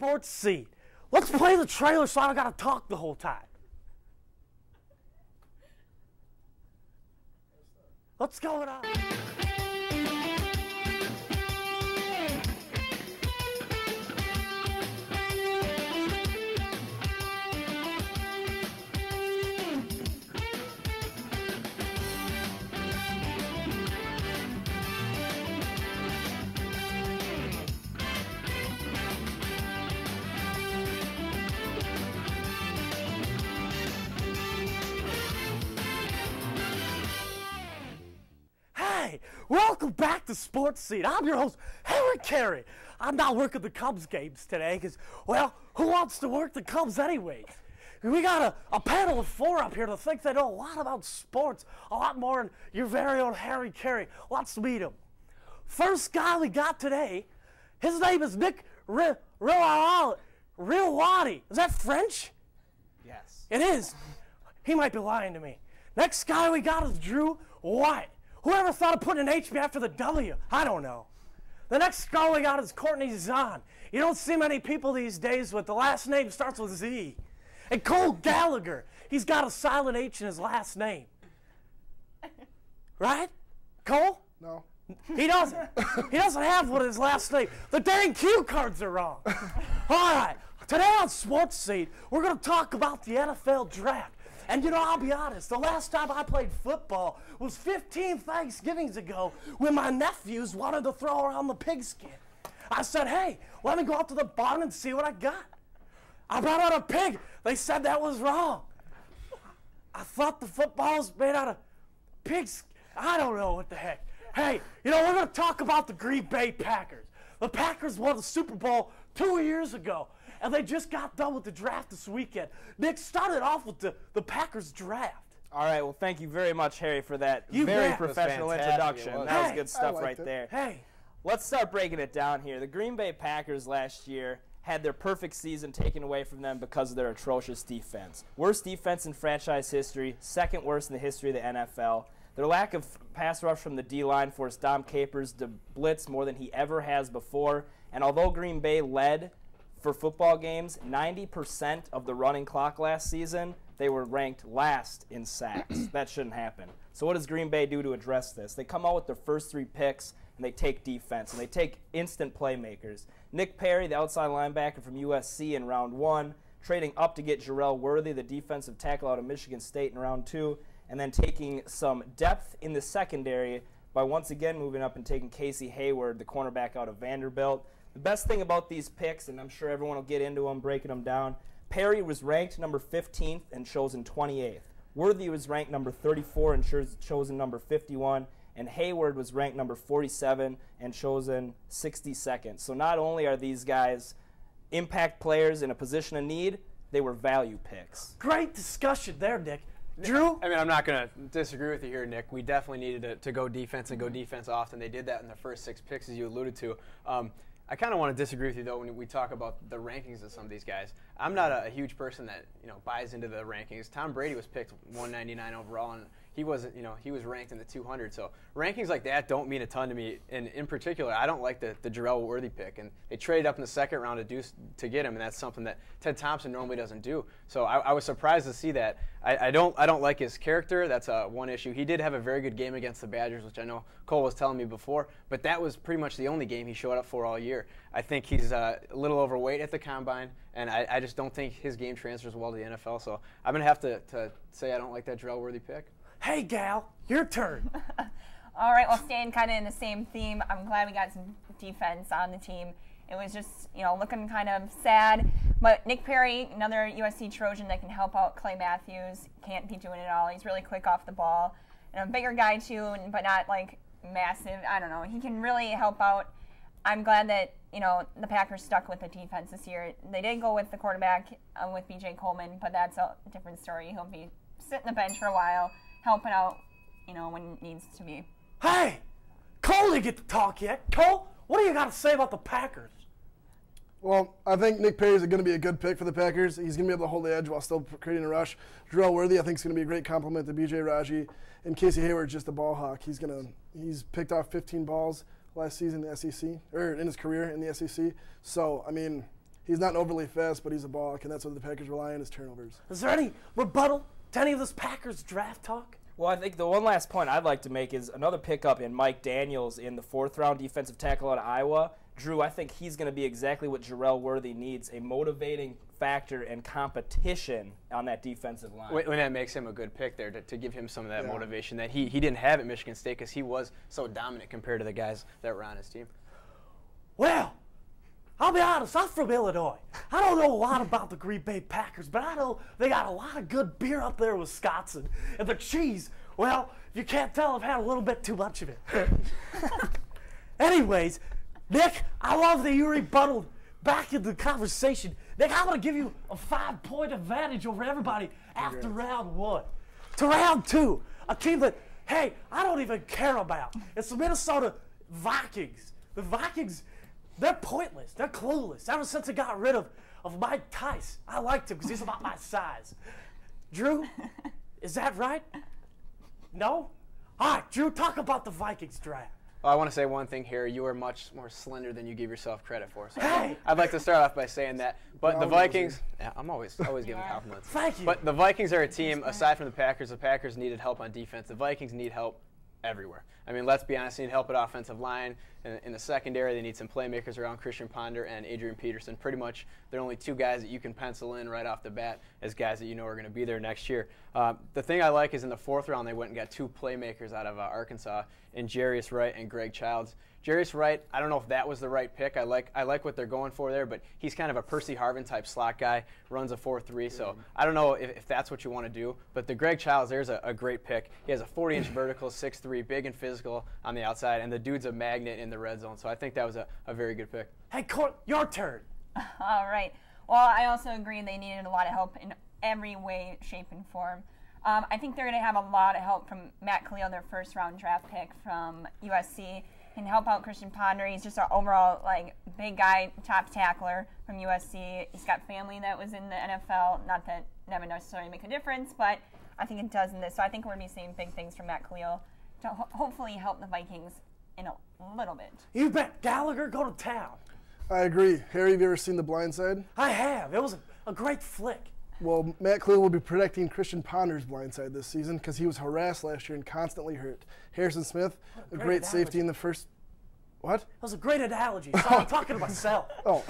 Sportscene. Let's play the trailer so I don't gotta talk the whole time. What's going on? Welcome back to Sportscene. I'm your host, Harry Carey. I'm not working the Cubs games today because, well, who wants to work the Cubs anyways? We got a panel of four up here that think they know a lot about sports, a lot more than your very own Harry Carey. Let's meet him. First guy we got today, his name is Nick Rytilahti. Is that French? Yes. It is. He might be lying to me. Next guy we got is Drew White. Whoever thought of putting an H after the W? I don't know. The next guy we got is Courtney Zahn. You don't see many people these days with the last name starts with Z. And Cole Gallagher, he's got a silent H in his last name. Right? Cole? No. He doesn't. He doesn't have one in his last name. The dang cue cards are wrong. All right. Today on Sportscene, we're going to talk about the NFL draft. And you know, I'll be honest, the last time I played football was 15 Thanksgivings ago when my nephews wanted to throw around the pigskin. I said, hey, let me go out to the barn and see what I got. I brought out a pig. They said that was wrong. I thought the footballs made out of pigs. I don't know what the heck. Hey, you know, we're going to talk about the Green Bay Packers. The Packers won the Super Bowl 2 years ago. And they just got done with the draft this weekend. Nick started off with the Packers draft. All right, well, thank you very much, Harry, for that You very bet. professional introduction. Was. That was Hey, good stuff I right liked it. there. Hey, Let's start breaking it down here. The Green Bay Packers last year had their perfect season taken away from them because of their atrocious defense. Worst defense in franchise history, second worst in the history of the NFL. Their lack of pass rush from the D-line forced Dom Capers to blitz more than he ever has before. And although Green Bay led for football games, 90% of the running clock last season, they were ranked last in sacks. That shouldn't happen. So what does Green Bay do to address this? They come out with their first 3 picks, and they take defense, and they take instant playmakers. Nick Perry, the outside linebacker from USC in round 1, trading up to get Jarrell Worthy, the defensive tackle out of Michigan State in round 2, and then taking some depth in the secondary by once again moving up and taking Casey Hayward, the cornerback out of Vanderbilt. The best thing about these picks, and I'm sure everyone will get into them, breaking them down, Perry was ranked number 15th and chosen 28th. Worthy was ranked number 34 and chosen number 51. And Hayward was ranked number 47 and chosen 62nd. So not only are these guys impact players in a position of need, they were value picks. great discussion there, Nick. Drew? I mean, I'm not going to disagree with you here, Nick. We definitely needed to go defense and go defense often. They did that in the first 6 picks, as you alluded to. I kind of want to disagree with you, though, when we talk about the rankings of some of these guys. I'm not a huge person that, buys into the rankings. Tom Brady was picked 199 overall, and he wasn't, he was ranked in the 200. So rankings like that don't mean a ton to me. And in particular, I don't like the Jarrell Worthy pick. And they traded up in the second round to get him, and that's something that Ted Thompson normally doesn't do. So I was surprised to see that. I don't like his character. That's one issue. He did have a very good game against the Badgers, which I know Cole was telling me before. But that was pretty much the only game he showed up for all year. I think he's a little overweight at the combine, and I just don't think his game transfers well to the NFL. So I'm going to have to say I don't like that Jarrell Worthy pick. Hey, gal, your turn. All right, well, staying kind of in the same theme, I'm glad we got some defense on the team. It was just, looking kind of sad. But Nick Perry, another USC Trojan that can help out Clay Matthews, can't be doing it all. He's really quick off the ball. And a bigger guy, too, but not, massive. I don't know. He can really help out. I'm glad that, the Packers stuck with the defense this year. They did go with the quarterback with B.J. Coleman, but that's a different story. He'll be sitting the bench for a while, helping out, when it needs to be. Hey, Cole didn't get to talk yet. Cole, what do you got to say about the Packers? Well, I think Nick Perry is going to be a good pick for the Packers. He's going to be able to hold the edge while still creating a rush. Jarrell Worthy, I think, is going to be a great compliment to B.J. Raji. And Casey Hayward, just a ball hawk. He's picked off 15 balls last season in the SEC, or in his career in the SEC. So, I mean, He's not overly fast, but he's a ball hawk, and that's what the Packers rely on is turnovers. Is there any rebuttal to any of this Packers draft talk? Well, I think the one last point I'd like to make is another pickup in Mike Daniels in the 4th-round defensive tackle out of Iowa. Drew, I think he's going to be exactly what Jarrell Worthy needs, a motivating factor and competition on that defensive line. When that makes him a good pick there to give him some of that motivation that he didn't have at Michigan State because he was so dominant compared to the guys that were on his team. Well, I'll be honest, I'm from Illinois. I don't know a lot about the Green Bay Packers, but I know they got a lot of good beer up there with Wisconsin. And the cheese, well, if you can't tell, I've had a little bit too much of it. Anyways, Nick, I love that you rebutted back into the conversation. Nick, I'm going to give you a 5-point advantage over everybody after round 1. To round 2, a team that, hey, I don't even care about. It's the Minnesota Vikings. The Vikings, they're pointless. They're clueless. Ever since I got rid of Mike Tice, I liked him because he's about my size. Drew, is that right? No? All right, Drew, talk about the Vikings draft. Well, I want to say one thing here. You are much more slender than you give yourself credit for. So Hey! I'd like to start off by saying that. But the Vikings, I'm always giving compliments. Thank you. But the Vikings are a team, aside from the Packers needed help on defense. The Vikings need help everywhere. I mean, let's be honest, they need help at offensive line. In the secondary, they need some playmakers around Christian Ponder and Adrian Peterson. Pretty much, they're only 2 guys that you can pencil in right off the bat as guys that you know are going to be there next year. The thing I like is in the 4th round, they went and got 2 playmakers out of Arkansas in Jarius Wright and Greg Childs. Jarius Wright, I don't know if that was the right pick. I like what they're going for there, but he's kind of a Percy Harvin type slot guy, runs a 4.3, so I don't know if that's what you want to do. But the Greg Childs, there's a great pick. He has a 40-inch vertical, 6'3", big and physical on the outside, and the dude's a magnet in the red zone, so I think that was a very good pick. Hey, Court, your turn. All right. Well, I also agree they needed a lot of help in every way, shape, and form. I think they're going to have a lot of help from Matt Khalil, their 1st-round draft pick from USC. Can help out Christian Ponder. He's just an overall big guy, top tackler from USC. He's got family that was in the NFL. Not that never necessarily make a difference, but I think it does in this. So I think we're going to be seeing big things from Matt Khalil to hopefully help the Vikings in a little bit. You bet Gallagher go to town. I agree. Harry, have you ever seen The Blind Side? I have. It was a great flick. Well, Matt Khalil will be protecting Christian Ponder's blind side this season because he was harassed last year and constantly hurt. Harrison Smith, a great safety in the first. What? That was a great analogy. So I'm talking to myself. Oh.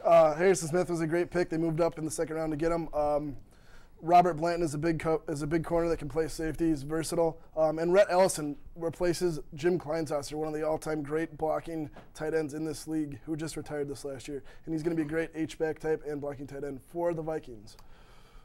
Harrison Smith was a great pick. They moved up in the 2nd round to get him. Robert Blanton is a big corner that can play safety. He's versatile. And Rhett Ellison replaces Jim Kleinzosser, one of the all-time great blocking tight ends in this league, who just retired this last year. And he's going to be a great H-back type and blocking tight end for the Vikings.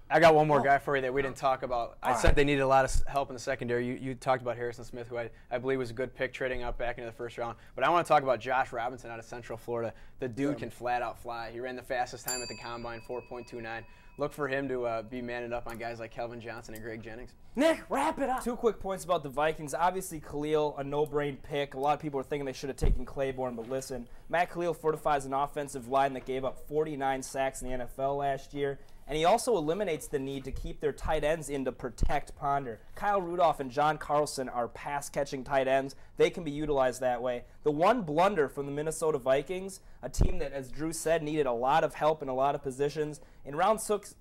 I got one more guy for you that we didn't talk about. I said they needed a lot of help in the secondary. You talked about Harrison Smith, who I believe was a good pick trading up back into the 1st round. But I want to talk about Josh Robinson out of Central Florida. The dude can flat out fly. He ran the fastest time at the Combine, 4.29. Look for him to be manning up on guys like Kelvin Johnson and Greg Jennings. Nick, wrap it up. 2 quick points about the Vikings. Obviously, Khalil, a no-brain pick. A lot of people are thinking they should have taken Claiborne, but listen, Matt Khalil fortifies an offensive line that gave up 49 sacks in the NFL last year. And he also eliminates the need to keep their tight ends in to protect Ponder. Kyle Rudolph and John Carlson are pass-catching tight ends. They can be utilized that way. The one blunder from the Minnesota Vikings, a team that, as Drew said, needed a lot of help in a lot of positions. In round six,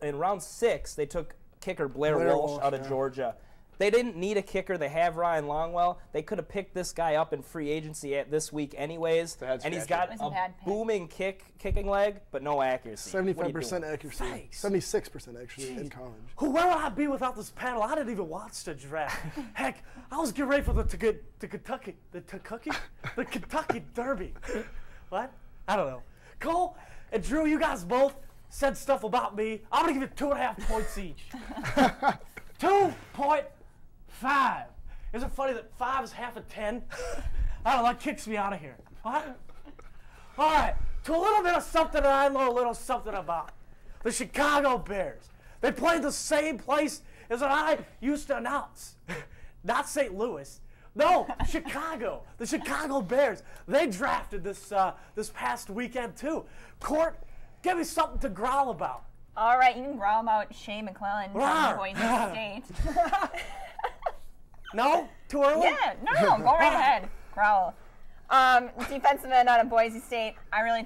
they took kicker Blair Walsh out of Georgia. They didn't need a kicker. They have Ryan Longwell. They could have picked this guy up in free agency this week anyways. And he's got a booming kicking leg, but no accuracy. 75% accuracy. Thanks. 76% actually in college. Where would I be without this panel? I didn't even watch the draft. Heck, I was getting ready for the Kentucky Derby. What? I don't know. Cole and Drew, you guys both said stuff about me. I'm going to give you 2.5 points each. 2.5. Is it funny that 5 is half of 10? I don't know, that kicks me out of here. What? All right, to a little bit of something that I know a little something about. The Chicago Bears. They played the same place as what I used to announce. Not St. Louis. No, Chicago. The Chicago Bears. They drafted this past weekend too. Court, give me something to growl about. All right, you can growl about Shea McClellan from Boise State. No? Too early? Yeah, no, go right ahead. Growl. Defensive end out of Boise State. I really